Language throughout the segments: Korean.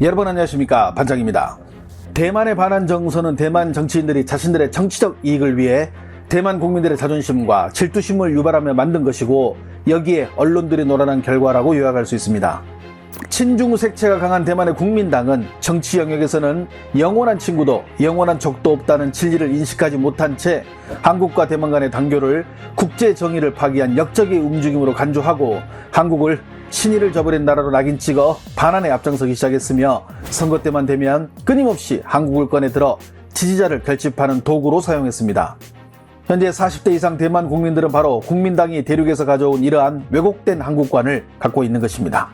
여러분 안녕하십니까, 반장입니다. 대만의 반한 정서는 대만 정치인들이 자신들의 정치적 이익을 위해 대만 국민들의 자존심과 질투심을 유발하며 만든 것이고, 여기에 언론들이 놀아난 결과라고 요약할 수 있습니다. 친중 색채가 강한 대만의 국민당은 정치 영역에서는 영원한 친구도 영원한 적도 없다는 진리를 인식하지 못한 채 한국과 대만 간의 단교를 국제 정의를 파기한 역적의 움직임으로 간주하고, 한국을 신의를 저버린 나라로 낙인 찍어 반환에 앞장서기 시작했으며, 선거 때만 되면 끊임없이 한국을 꺼내 들어 지지자를 결집하는 도구로 사용했습니다. 현재 40대 이상 대만 국민들은 바로 국민당이 대륙에서 가져온 이러한 왜곡된 한국관을 갖고 있는 것입니다.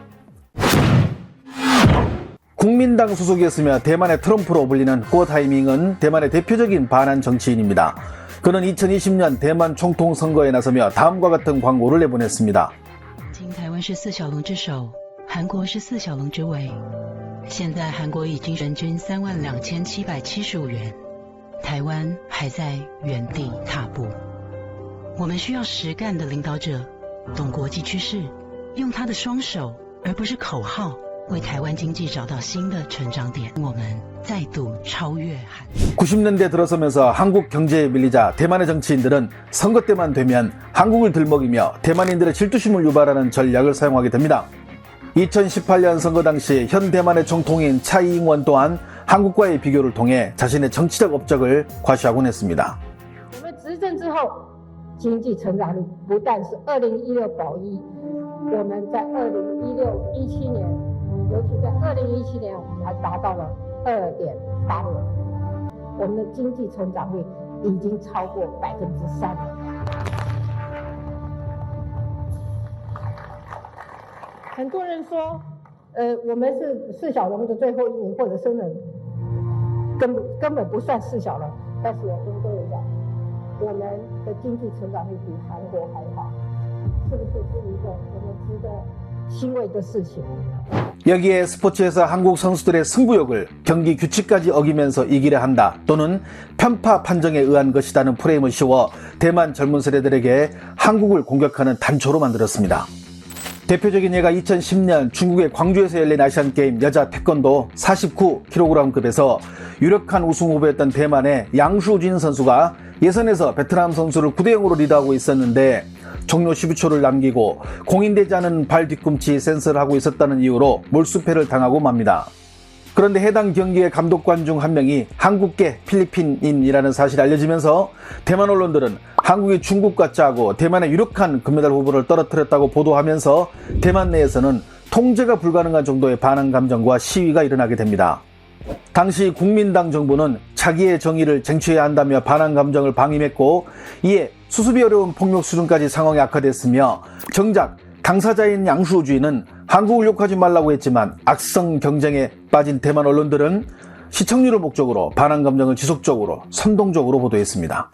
국민당 소속이었으며 대만의 트럼프로 불리는 고 타이밍은 대만의 대표적인 반한 정치인입니다. 그는 2020년 대만 총통 선거에 나서며 다음과 같은 광고를 내보냈습니다. 台湾是四小龙之首，韩国是四小龙之尾。现在韩国已经人均32775元，台湾还在原地踏步。我们需要实干的领导者，懂国际趋势，用他的双手，而不是口号，为台湾经济找到新的成长点。我们再度超越韩。 90년대 들어서면서 한국 경제에 밀리자 대만의 정치인들은 선거 때만 되면 한국을 들먹이며 대만인들의 질투심을 유발하는 전략을 사용하게 됩니다. 2018년 선거 당시 현 대만의 총통인 차이잉원 또한 한국과의 비교를 통해 자신의 정치적 업적을 과시하곤 했습니다. 我们执政之后，经济成长率不但是2016保一，我们在2016、17年，尤其在2017年，我们还达到了2.86%。 我们的经济成长率已经超过3%了。很多人说，我们是四小龙的最后一名或者生人，根本不算四小龙。但是我跟各位讲，我们的经济成长率比韩国还好，是不是一个我们值得欣慰的事情？ 여기에 스포츠에서 한국 선수들의 승부욕을 경기 규칙까지 어기면서 이기려 한다, 또는 편파 판정에 의한 것이라는 프레임을 씌워 대만 젊은 세대들에게 한국을 공격하는 단초로 만들었습니다. 대표적인 예가 2010년 중국의 광주에서 열린 아시안게임 여자 태권도 49kg급에서 유력한 우승 후보였던 대만의 양슈진 선수가 예선에서 베트남 선수를 9대0으로 리드하고 있었는데, 종료 12초를 남기고 공인되지 않은 발 뒤꿈치 센서를 하고 있었다는 이유로 몰수패를 당하고 맙니다. 그런데 해당 경기의 감독관 중 한 명이 한국계 필리핀인이라는 사실이 알려지면서 대만 언론들은 한국이 중국과 짜고 대만의 유력한 금메달 후보를 떨어뜨렸다고 보도하면서 대만 내에서는 통제가 불가능한 정도의 반항 감정과 시위가 일어나게 됩니다. 당시 국민당 정부는 자기의 정의를 쟁취해야 한다며 반항 감정을 방임했고, 이에 수습이 어려운 폭력 수준까지 상황이 악화됐으며, 정작 당사자인 양슈주인은 한국을 욕하지 말라고 했지만 악성 경쟁에 빠진 대만 언론들은 시청률을 목적으로 반항 감정을 지속적으로 선동적으로 보도했습니다.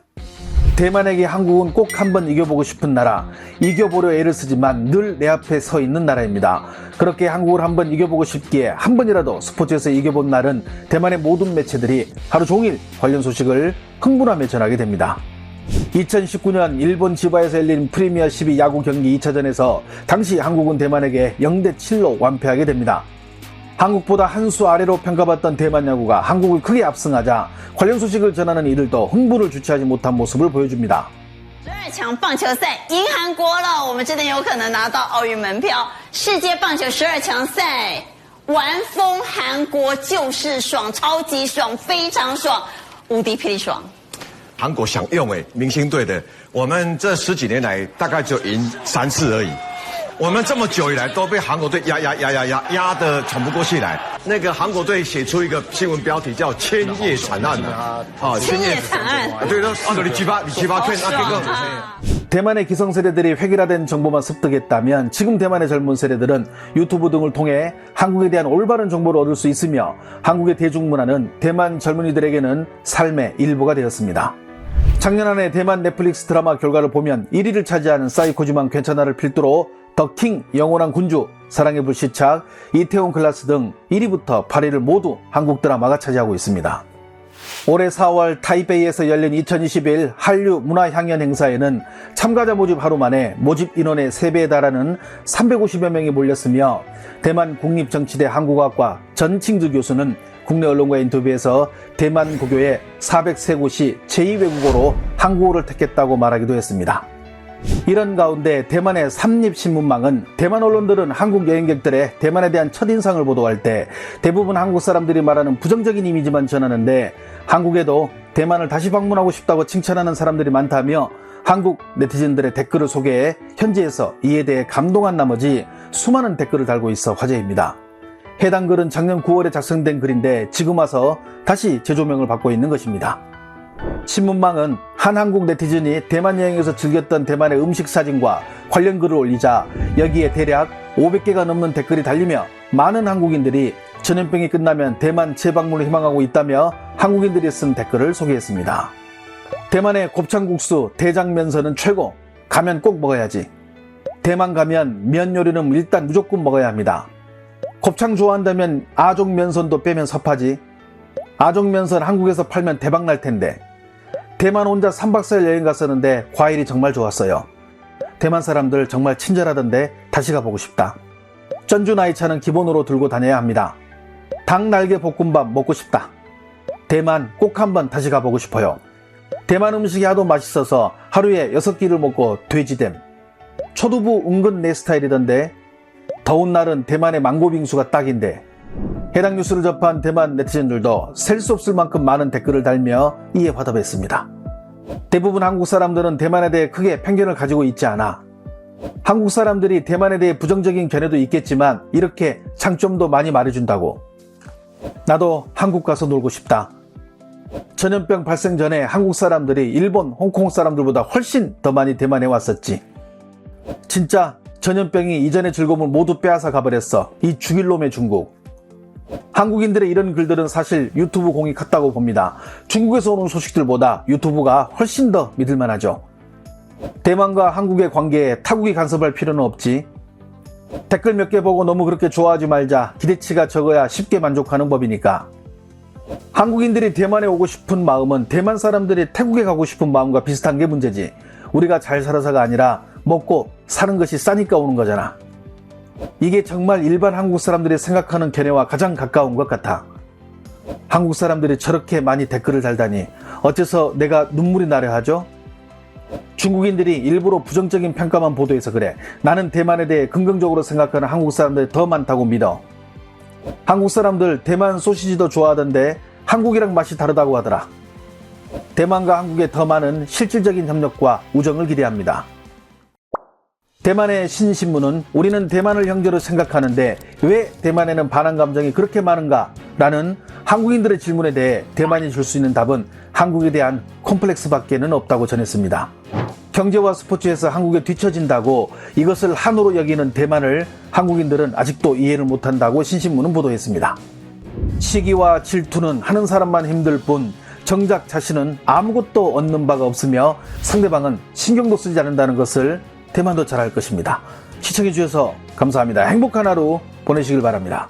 대만에게 한국은 꼭 한번 이겨보고 싶은 나라, 이겨보려 애를 쓰지만 늘 내 앞에 서 있는 나라입니다. 그렇게 한국을 한번 이겨보고 싶기에 한 번이라도 스포츠에서 이겨본 날은 대만의 모든 매체들이 하루 종일 관련 소식을 흥분하며 전하게 됩니다. 2019년 일본 지바에서 열린 프리미어 12 야구 경기 2차전에서 당시 한국은 대만에게 0대7로 완패하게 됩니다. 한국보다 한 수 아래로 평가받던 대만 야구가 한국을 크게 압승하자 관련 소식을 전하는 이들도 흥분을 주체하지 못한 모습을 보여줍니다. 12强棒球赛赢韩国了，我们真的有可能拿到奥运门票。世界棒球12强赛玩疯韩国就是爽，超级爽，非常爽，无敌霹雳爽。韩国想用明星队的，我们这10几年来大概就赢3次而已。我们这么久以来都被韩国队压得喘不过气来。那个韩国队写出一个新闻标题叫"千叶惨案"千叶惨案。对，你七八看대만의 기성세대들이 획일화된 정보만 습득했다면 지금 대만의 젊은 세대들은 유튜브 등을 통해 한국에 대한 올바른 정보를 얻을 수 있으며, 한국의 대중문화는 대만 젊은이들에게는 삶의 일부가 되었습니다. 작년 한 해 대만 넷플릭스 드라마 결과를 보면 1위를 차지하는 사이코지만 괜찮아를 필두로 더킹, 영원한 군주, 사랑의 불시착, 이태원 클라스 등 1위부터 8위를 모두 한국 드라마가 차지하고 있습니다. 올해 4월 타이베이에서 열린 2021 한류 문화향연 행사에는 참가자 모집 하루 만에 모집 인원의 3배에 달하는 350여 명이 몰렸으며 대만 국립정치대 한국어학과 전칭주 교수는 국내 언론과 인터뷰에서 대만 고교의 403곳이 제2외국어로 한국어를 택했다고 말하기도 했습니다. 이런 가운데 대만의 삼립신문망은 대만 언론들은 한국 여행객들의 대만에 대한 첫인상을 보도할 때 대부분 한국 사람들이 말하는 부정적인 이미지만 전하는데 한국에도 대만을 다시 방문하고 싶다고 칭찬하는 사람들이 많다며 한국 네티즌들의 댓글을 소개해 현지에서 이에 대해 감동한 나머지 수많은 댓글을 달고 있어 화제입니다. 해당 글은 작년 9월에 작성된 글인데 지금 와서 다시 재조명을 받고 있는 것입니다. 신문망은 한 한국 네티즌이 대만 여행에서 즐겼던 대만의 음식 사진과 관련 글을 올리자 여기에 대략 500개가 넘는 댓글이 달리며 많은 한국인들이 전염병이 끝나면 대만 재방문을 희망하고 있다며 한국인들이 쓴 댓글을 소개했습니다. 대만의 곱창국수 대장면선은 최고. 가면 꼭 먹어야지. 대만 가면 면 요리는 일단 무조건 먹어야 합니다. 곱창 좋아한다면 아종면선도 빼면 섭하지. 아종면선 한국에서 팔면 대박 날 텐데. 대만 혼자 3박 4일 여행 갔었는데 과일이 정말 좋았어요. 대만 사람들 정말 친절하던데 다시 가보고 싶다. 전주 나이차는 기본으로 들고 다녀야 합니다. 닭 날개 볶음밥 먹고 싶다. 대만 꼭 한번 다시 가보고 싶어요. 대만 음식이 하도 맛있어서 하루에 6끼를 먹고 돼지됨. 초두부 은근 내 스타일이던데. 더운 날은 대만의 망고빙수가 딱인데. 해당 뉴스를 접한 대만 네티즌들도 셀 수 없을 만큼 많은 댓글을 달며 이에 화답했습니다. 대부분 한국 사람들은 대만에 대해 크게 편견을 가지고 있지 않아. 한국 사람들이 대만에 대해 부정적인 견해도 있겠지만 이렇게 장점도 많이 말해준다고. 나도 한국 가서 놀고 싶다. 전염병 발생 전에 한국 사람들이 일본, 홍콩 사람들보다 훨씬 더 많이 대만에 왔었지. 진짜 전염병이 이전의 즐거움을 모두 빼앗아 가버렸어. 이 죽일 놈의 중국. 한국인들의 이런 글들은 사실 유튜브 공이 컸다고 봅니다. 중국에서 오는 소식들보다 유튜브가 훨씬 더 믿을만하죠. 대만과 한국의 관계에 타국이 간섭할 필요는 없지. 댓글 몇 개 보고 너무 그렇게 좋아하지 말자. 기대치가 적어야 쉽게 만족하는 법이니까. 한국인들이 대만에 오고 싶은 마음은 대만 사람들이 태국에 가고 싶은 마음과 비슷한 게 문제지. 우리가 잘 살아서가 아니라 먹고 사는 것이 싸니까 오는 거잖아. 이게 정말 일반 한국 사람들이 생각하는 견해와 가장 가까운 것 같아. 한국 사람들이 저렇게 많이 댓글을 달다니 어째서 내가 눈물이 나려 하죠? 중국인들이 일부러 부정적인 평가만 보도해서 그래. 나는 대만에 대해 긍정적으로 생각하는 한국 사람들이 더 많다고 믿어. 한국 사람들 대만 소시지도 좋아하던데 한국이랑 맛이 다르다고 하더라. 대만과 한국에 더 많은 실질적인 협력과 우정을 기대합니다. 대만의 신신문은 우리는 대만을 형제로 생각하는데 왜 대만에는 반한 감정이 그렇게 많은가? 라는 한국인들의 질문에 대해 대만이 줄 수 있는 답은 한국에 대한 콤플렉스밖에는 없다고 전했습니다. 경제와 스포츠에서 한국에 뒤처진다고 이것을 한으로 여기는 대만을 한국인들은 아직도 이해를 못한다고 신신문은 보도했습니다. 시기와 질투는 하는 사람만 힘들 뿐 정작 자신은 아무것도 얻는 바가 없으며 상대방은 신경도 쓰지 않는다는 것을 대만도 잘 알 것입니다. 시청해 주셔서 감사합니다. 행복한 하루 보내시길 바랍니다.